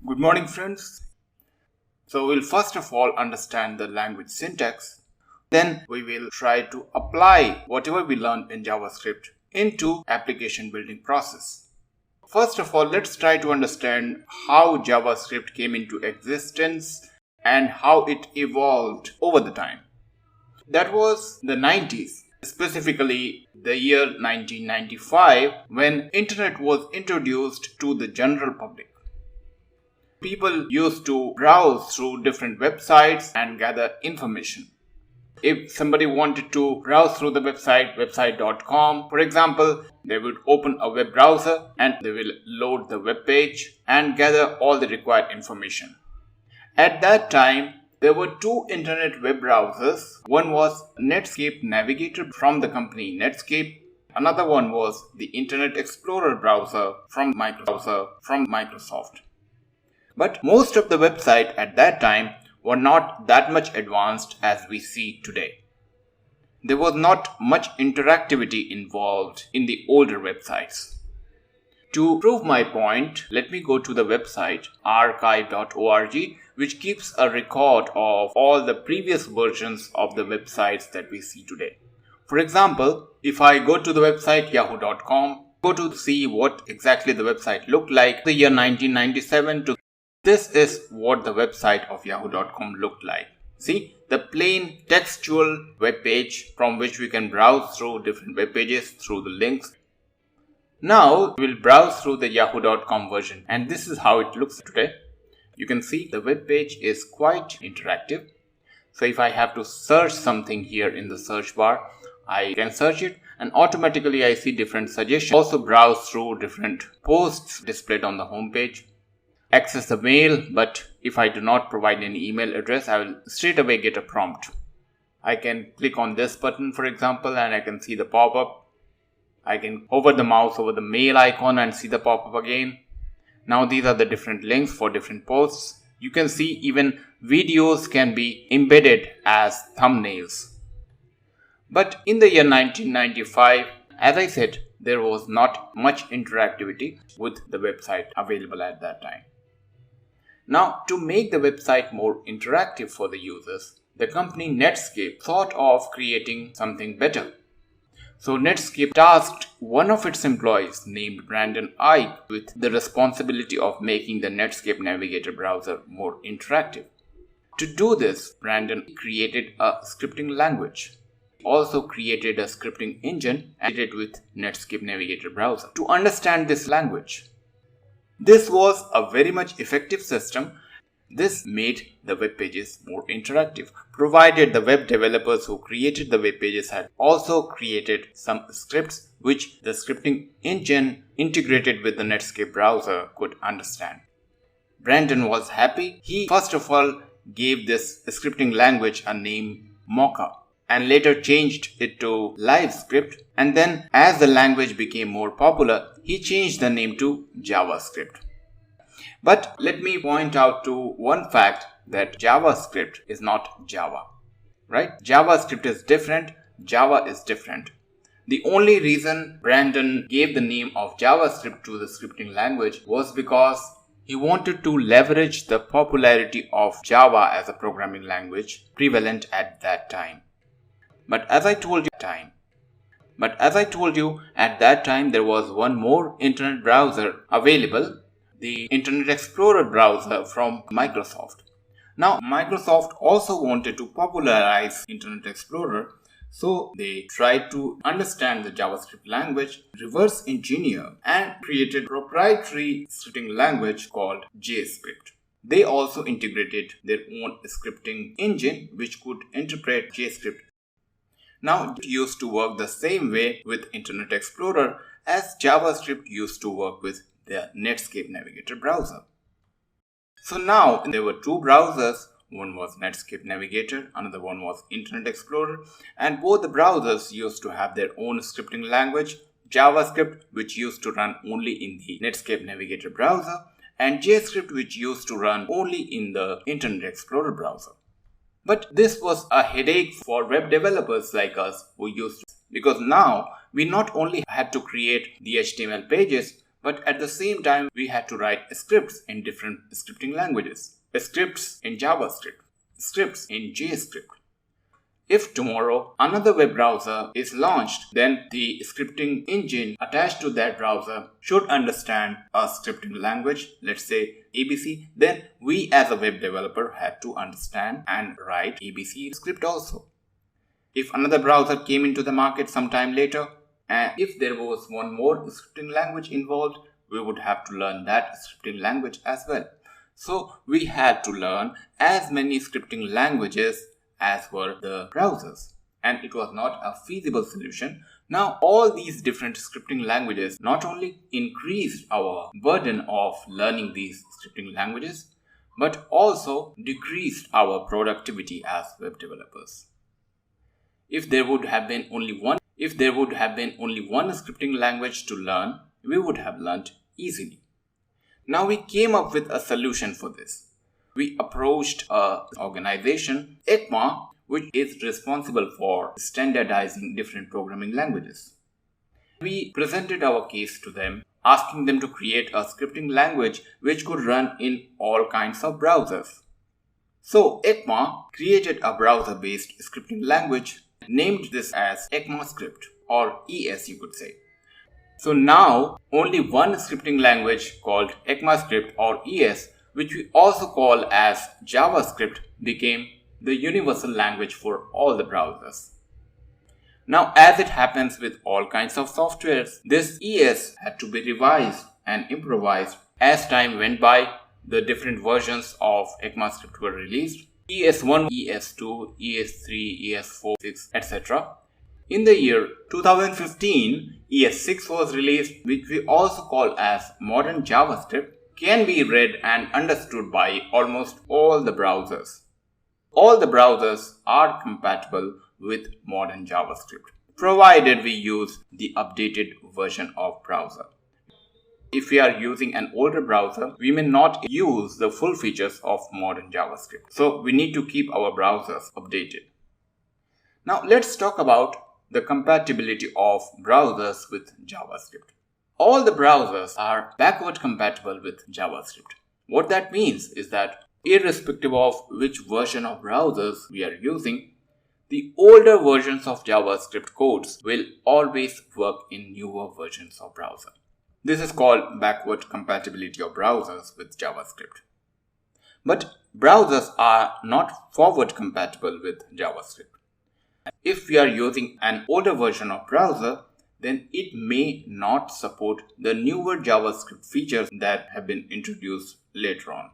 Good morning, friends. So we'll first of all understand the language syntax. Then we will try to apply whatever we learned in JavaScript into application building process. First of all, let's try to understand how JavaScript came into existence and how it evolved over the time. That was the 90s. Specifically the year 1995 when internet was introduced to the general public. People used to browse through different websites and gather information. If somebody wanted to browse through the website.com, for example, they would open a web browser and they will load the web page and gather all the required information. At that time, there were two internet web browsers. One was Netscape Navigator from the company Netscape. Another one was the Internet Explorer browser from Microsoft. But most of the websites at that time were not that much advanced as we see today. There was not much interactivity involved in the older websites. To prove my point, let me go to the website archive.org, which keeps a record of all the previous versions of the websites that we see today. For example, if I go to the website yahoo.com, go to see what exactly the website looked like the year 1997 to this is what the website of yahoo.com looked like. See, the plain textual web page from which we can browse through different web pages through the links. Now we'll browse through the yahoo.com version and this is how it looks today. You can see the web page is quite interactive. So if I have to search something here in the search bar, I can search it and automatically I see different suggestions. Also browse through different posts displayed on the home page. Access the mail, but if I do not provide any email address, I will straight away get a prompt. I can click on this button, for example, and I can see the pop-up. I can hover the mouse over the mail icon and see the pop-up again. Now these are the different links for different posts. You can see even videos can be embedded as thumbnails. But in the year 1995, as I said, there was not much interactivity with the website available at that time. Now, to make the website more interactive for the users, the company Netscape thought of creating something better. So Netscape tasked one of its employees named Brandon Ike with the responsibility of making the Netscape Navigator browser more interactive. To do this, Brandon created a scripting language. Also created a scripting engine and did it with Netscape Navigator browser to understand this language. This was a very much effective system. This made the web pages more interactive, provided the web developers who created the web pages had also created some scripts which the scripting engine integrated with the Netscape browser could understand. Brandon was happy. He first of all gave this scripting language a name Mocha and later changed it to LiveScript, and then as the language became more popular, he changed the name to JavaScript. But let me point out to one fact that JavaScript is not Java, right? JavaScript is different, Java is different. The only reason Brandon gave the name of JavaScript to the scripting language was because he wanted to leverage the popularity of Java as a programming language prevalent at that time. But as I told you at that time there was one more internet browser available, the Internet Explorer browser from Microsoft. Now Microsoft also wanted to popularize Internet Explorer, so they tried to understand the JavaScript language, reverse engineer and created a proprietary scripting language called JavaScript. They also integrated their own scripting engine which could interpret JavaScript. Now it used to work the same way with Internet Explorer as JavaScript used to work with the Netscape Navigator browser. So now there were two browsers. One was Netscape Navigator, another one was Internet Explorer, and both the browsers used to have their own scripting language, JavaScript, which used to run only in the Netscape Navigator browser, and JavaScript, which used to run only in the Internet Explorer browser. But this was a headache for web developers like us who used to, because now we not only had to create the HTML pages, But at the same time, we had to write scripts in different scripting languages. Scripts in JavaScript, scripts in JavaScript. If tomorrow another web browser is launched, then the scripting engine attached to that browser should understand a scripting language, let's say ABC. Then we as a web developer had to understand and write ABC script also. If another browser came into the market sometime later, and if there was one more scripting language involved, we would have to learn that scripting language as well. So we had to learn as many scripting languages as were the browsers, and it was not a feasible solution. Now all these different scripting languages not only increased our burden of learning these scripting languages, but also decreased our productivity as web developers. If there would have been only one scripting language to learn, we would have learned easily. Now we came up with a solution for this. We approached an organization, ECMA, which is responsible for standardizing different programming languages. We presented our case to them, asking them to create a scripting language which could run in all kinds of browsers. So ECMA created a browser-based scripting language, named this as ECMAScript, or ES you could say. So now only one scripting language called ECMAScript or ES, which we also call as JavaScript, became the universal language for all the browsers. Now, as it happens with all kinds of softwares, this ES had to be revised and improvised as time went by. The different versions of ECMAScript were released: ES1, ES2, ES3, ES4, 6, etc. In the year 2015, ES6 was released, which we also call as modern JavaScript, can be read and understood by almost all the browsers. All the browsers are compatible with modern JavaScript, provided we use the updated version of browser. If we are using an older browser, we may not use the full features of modern JavaScript. So we need to keep our browsers updated. Now let's talk about the compatibility of browsers with JavaScript. All the browsers are backward compatible with JavaScript. What that means is that irrespective of which version of browsers we are using, the older versions of JavaScript codes will always work in newer versions of browser. This is called backward compatibility of browsers with JavaScript. But browsers are not forward compatible with JavaScript. If we are using an older version of browser, then it may not support the newer JavaScript features that have been introduced later on.